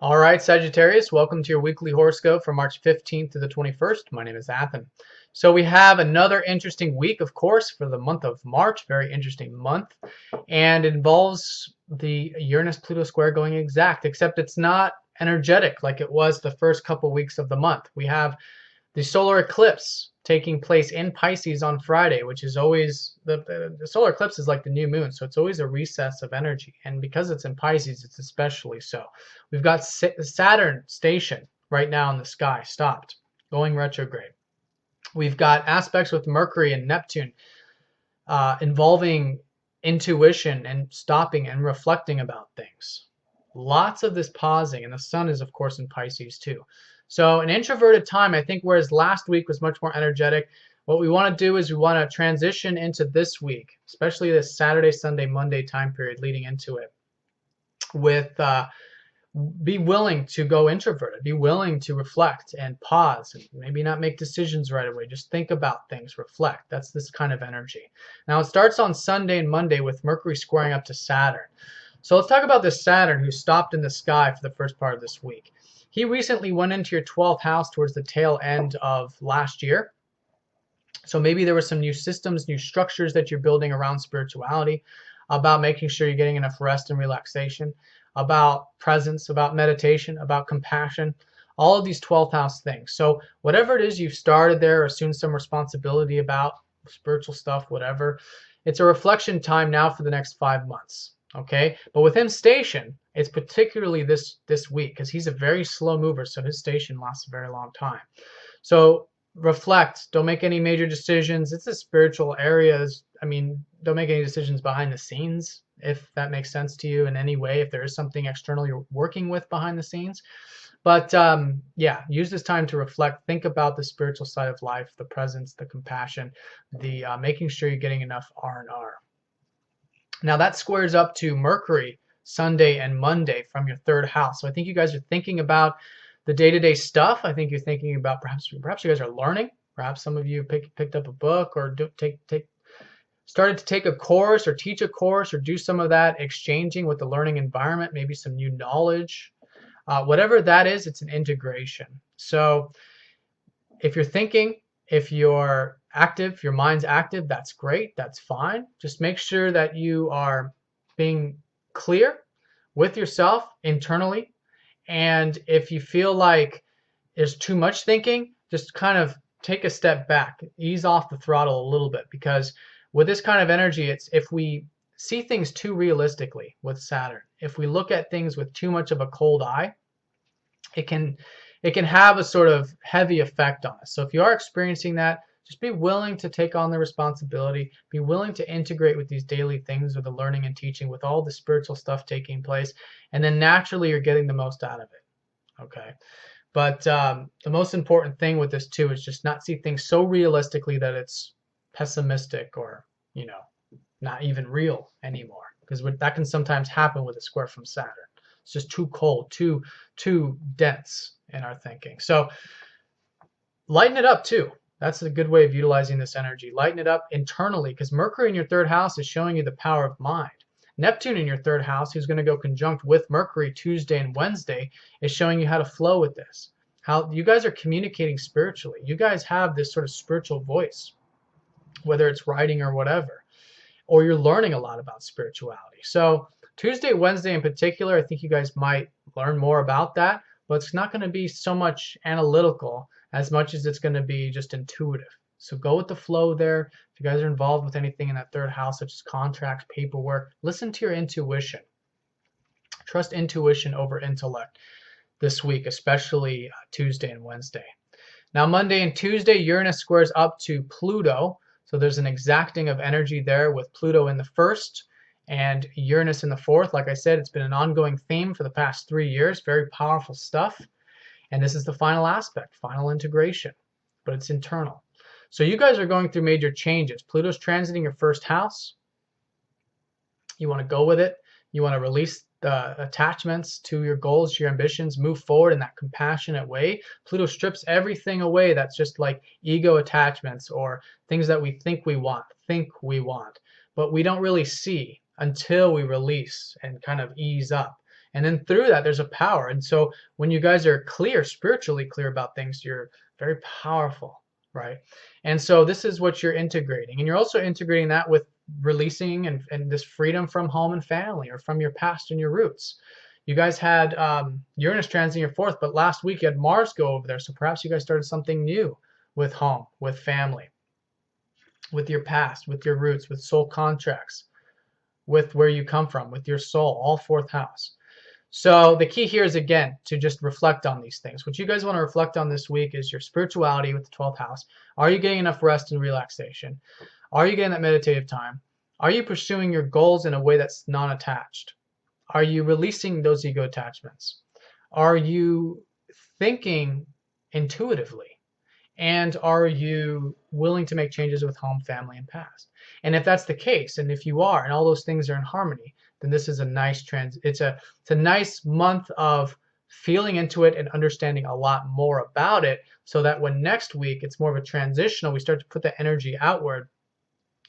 All right, Sagittarius, welcome to your weekly horoscope for March 15th to the 21st. My name is Athen. So we have another interesting week, of course, for the month of March. Very interesting month. And it involves the Uranus-Pluto square going exact, except it's not energetic like it was the first couple weeks of the month. We have the solar eclipse taking place in Pisces on Friday, which is always the solar eclipse is like the new moon, so it's always a recess of energy. And because it's in Pisces, it's especially so. We've got Saturn station right now in the sky, stopped, going retrograde. We've got aspects with Mercury and Neptune involving intuition and stopping and reflecting about things. Lots of this pausing, and the sun is, of course, in Pisces too. So an introverted time, I think, whereas last week was much more energetic, what we want to do is we want to transition into this week, especially this Saturday, Sunday, Monday time period leading into it, with be willing to go introverted, be willing to reflect and pause, and maybe not make decisions right away. Just think about things, reflect. That's this kind of energy. Now it starts on Sunday and Monday with Mercury squaring up to Saturn. So let's talk about this Saturn who stopped in the sky for the first part of this week. He recently went into your 12th house towards the tail end of last year. So maybe there were some new systems, new structures that you're building around spirituality, about making sure you're getting enough rest and relaxation, about presence, about meditation, about compassion, all of these 12th house things. So whatever it is you've started there, assumed some responsibility about, spiritual stuff, whatever, it's a reflection time now for the next 5 months. Okay, but with him station, it's particularly this week because he's a very slow mover, so his station lasts a very long time. So reflect, don't make any major decisions. It's the spiritual areas. I mean, don't make any decisions behind the scenes, if that makes sense to you in any way, if there is something external you're working with behind the scenes. But yeah, use this time to reflect, think about the spiritual side of life, the presence, the compassion, the making sure you're getting enough R&R. Now that squares up to Mercury Sunday and Monday from your third house. So I think you guys are thinking about the day-to-day stuff. I think you're thinking about perhaps you guys are learning. Perhaps some of you picked up a book or started to take a course or teach a course or do some of that exchanging with the learning environment, maybe some new knowledge. Whatever that is, it's an integration. So if you're thinking, if you're active, your mind's active, that's great, that's fine. Just make sure that you are being clear with yourself internally. And if you feel like there's too much thinking, just kind of take a step back, ease off the throttle a little bit, because with this kind of energy, it's if we see things too realistically with Saturn, if we look at things with too much of a cold eye, it can have a sort of heavy effect on us. So if you are experiencing that, just be willing to take on the responsibility, be willing to integrate with these daily things, with the learning and teaching, with all the spiritual stuff taking place, and then naturally you're getting the most out of it. Okay. But the most important thing with this too is just not see things so realistically that it's pessimistic or, not even real anymore. Because that can sometimes happen with a square from Saturn. It's just too cold, too dense in our thinking. So lighten it up too. That's a good way of utilizing this energy. Lighten it up internally, because Mercury in your third house is showing you the power of mind. Neptune in your third house, who's going to go conjunct with Mercury Tuesday and Wednesday, is showing you how to flow with this. How you guys are communicating spiritually. You guys have this sort of spiritual voice, whether it's writing or whatever, or you're learning a lot about spirituality. So Tuesday, Wednesday in particular, I think you guys might learn more about that, but it's not going to be so much analytical as much as it's going to be just intuitive. So go with the flow there. If you guys are involved with anything in that third house, such as contracts, paperwork, listen to your intuition. Trust intuition over intellect this week, especially Tuesday and Wednesday. Now Monday and Tuesday, Uranus squares up to Pluto. So there's an exacting of energy there with Pluto in the first and Uranus in the fourth. Like I said, it's been an ongoing theme for the past 3 years. Very powerful stuff. And this is the final aspect, final integration, but it's internal. So you guys are going through major changes. Pluto's transiting your first house. You want to go with it. You want to release the attachments to your goals, your ambitions, move forward in that compassionate way. Pluto strips everything away that's just like ego attachments or things that we think we want, but we don't really see until we release and kind of ease up. And then through that, there's a power. And so when you guys are clear, spiritually clear about things, you're very powerful, right? And so this is what you're integrating. And you're also integrating that with releasing and this freedom from home and family, or from your past and your roots. You guys had Uranus transiting your fourth, but last week you had Mars go over there. So perhaps you guys started something new with home, with family, with your past, with your roots, with soul contracts, with where you come from, with your soul, all fourth house. So the key here is, again, to just reflect on these things. What you guys want to reflect on this week is your spirituality with the 12th house. Are you getting enough rest and relaxation? Are you getting that meditative time? Are you pursuing your goals in a way that's non-attached? Are you releasing those ego attachments? Are you thinking intuitively? And are you willing to make changes with home, family, and past? And if that's the case, and if you are, and all those things are in harmony, then this is a nice it's a nice month of feeling into it and understanding a lot more about it, so that when next week it's more of a transitional, we start to put the energy outward,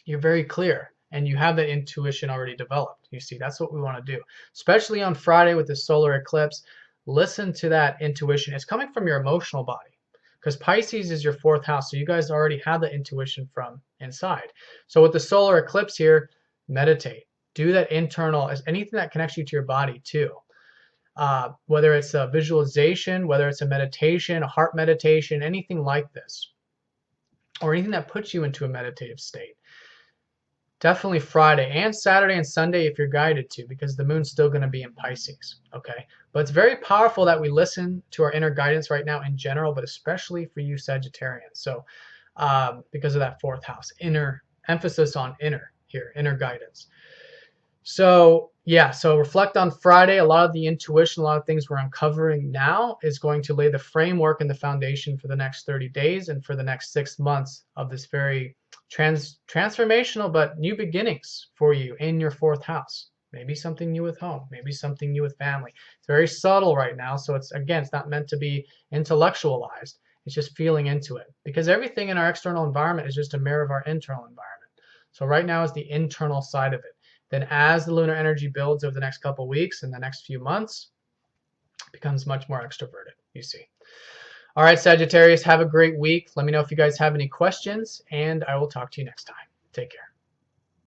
you're very clear and you have that intuition already developed. You see, that's what we want to do, especially on Friday with the solar eclipse. Listen to that intuition. It's coming from your emotional body, because Pisces is your fourth house, so you guys already have the intuition from inside. So with the solar eclipse here, meditate. Do that internal, as anything that connects you to your body too. Whether it's a visualization, whether it's a meditation, a heart meditation, anything like this, or anything that puts you into a meditative state. Definitely Friday and Saturday and Sunday if you're guided to, because the moon's still going to be in Pisces, okay? But it's very powerful that we listen to our inner guidance right now in general, but especially for you Sagittarians. So because of that fourth house, inner emphasis on inner here, inner guidance. So yeah, so reflect on Friday. A lot of the intuition, a lot of things we're uncovering now is going to lay the framework and the foundation for the next 30 days and for the next 6 months of this very transformational but new beginnings for you in your fourth house. Maybe something new with home, maybe something new with family. It's very subtle right now, so it's not meant to be intellectualized. It's just feeling into it, because everything in our external environment is just a mirror of our internal environment. So right now is the internal side of it. Then as the lunar energy builds over the next couple weeks and the next few months, it becomes much more extroverted, you see. All right, Sagittarius, have a great week. Let me know if you guys have any questions, and I will talk to you next time. Take care.